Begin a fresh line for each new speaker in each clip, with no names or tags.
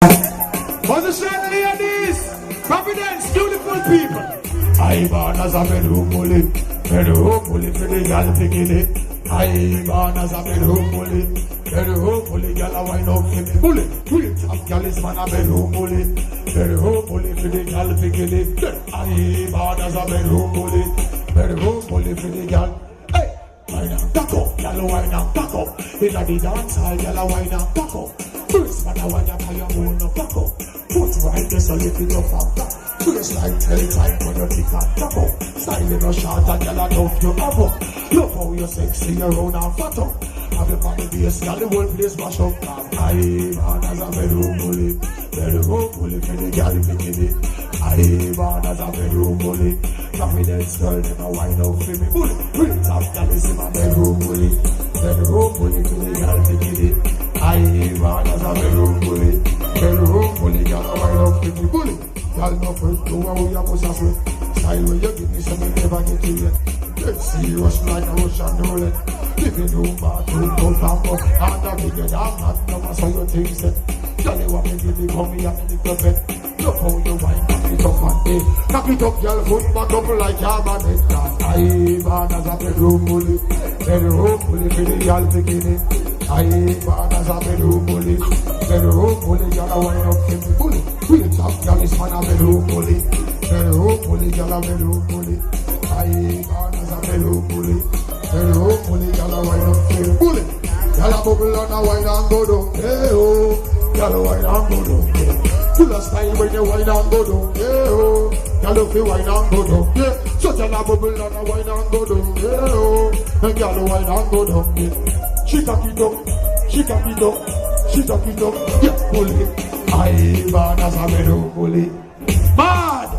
Position ladies, providence, beautiful people. I born as a bedroom bully for the girl bikini. I born as a bedroom bully, girl a wine up for me. Bully, real top girl is man a bedroom bully for the girl bikini. I born as a bedroom bully for the girl. Hey, wine and back up, girl wine and back up. Inna the dance hall, girl wine and back up. First man a wine up and you hold no back up. Put right there so lift it up and back. Face like time when you kick and tap up. Style in a short and girl a tough you up up. Love how you sexy, you round and fat up. Have your body base, girl the whole place mash up. I born as a bedroom bully for the girl bikini. I born as a bedroom bully. Confidence girl never wind up for me. Bully, real top girl is in my bedroom bully for the girl bikini. I born as a bedroom bully girl a wind up for me. Bully, girl no first do how you must have sweat. Style when you give me some me never get to yet. Let's see you rush like a Russian roulette. Living room, bathroom, coat and buff. And a bigger than that, no matter how you think set. Girl you want me give me come here and lick your bed. Look how you wine, knock it up and day. Knock it up, girl, foot back up like your man. I born as a bedroom bully for the girl bikini. I born as a bedroom bully, girl a wine up for me. Bully, real top girl is man a bedroom bully, girl a bedroom bully. I born as a bedroom bully, girl a wine up for me. Bully, girl a bubble and a wine and go down. Hey oh, girl a wine and go down. Yeah. Full of style when you wine and go down. Yeah oh, girl if you wine and go down. Yeah, so girl a bubble and a wine and go down. Yeah oh, and girl a wine and go down. Yeah. She cock it up, yeah, bully. I born as a bedroom bully. Mad!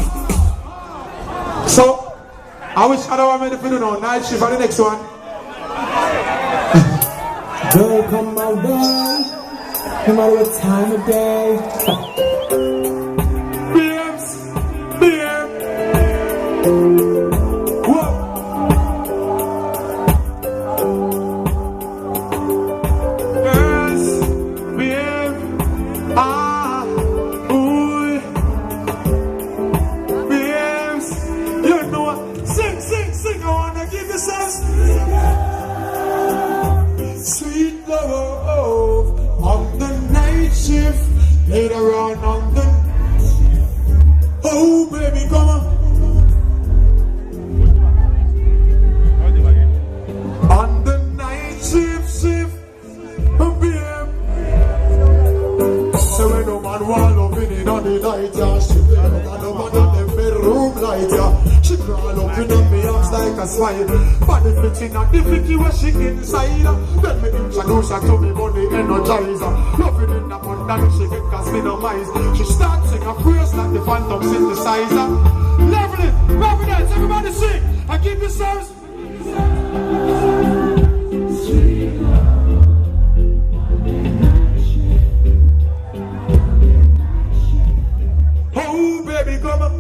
So, I wish I don't want me to feel no night shift for the next one.
Girl, come my way, no matter what time of day.
BM. Whoa. Sweet lover, on the night shift, later on the, oh baby come on the night shift, oh babe. So when no man want loving in on the night, yeah, she no man on the bedroom light, yeah. She crawl up in me arms like a smile. Body fitting and the Vicky where she inside. Then me introduce her to me money energizer. Loving in abundance, she get cause me no mice. She starts sing a praise like the phantom synthesizer. Level it, providence, everybody sing and give yourselves. Oh baby come on.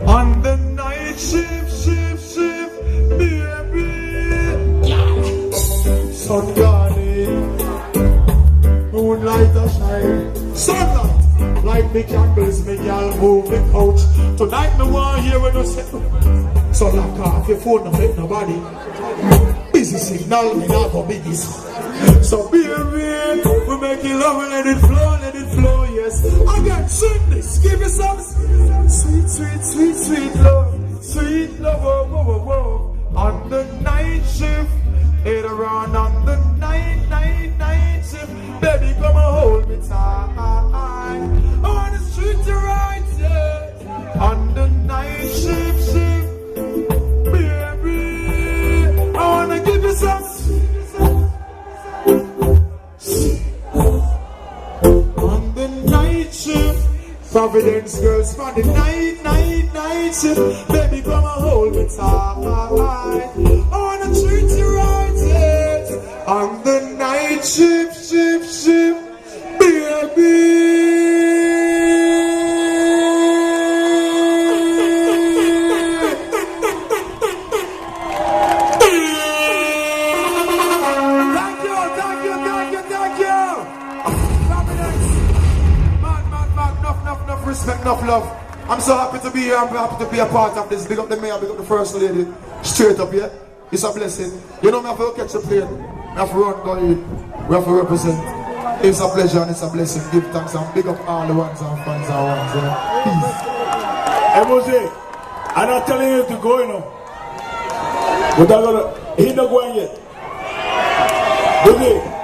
On the night shift, baby. Sun garden, moonlight a shine, sunlight, light the candles, me girl move the couch. Tonight me want hear when you say, so lock off your phone, no make nobody. Busy signal, me not go biggies. So baby, we make it love and let it flow, yes. Again, sing this, give me some sweet love, whoa. On the night shift, later on the night shift, baby come and hold me tight. I wanna treat you right, yeah. On the night shift, baby, I wanna give you some. On the night shift, Providence girls for the night shift, baby come and hold me tight. I wanna treat you right, yes. On the night shift, baby. Thank you. enough respect, enough love. I'm so happy to be here. I'm happy to be a part of this. Big up the mayor, big up the first lady. Straight up here. It's a blessing. You know me have to catch the plane. We have to run, go in. We have to represent. It's a pleasure and it's a blessing. Give thanks and big up all the ones and fans and ones. Peace.
Hey, Mose, I'm not telling you to go, you know. But I'm gonna, he's not going yet. Mose.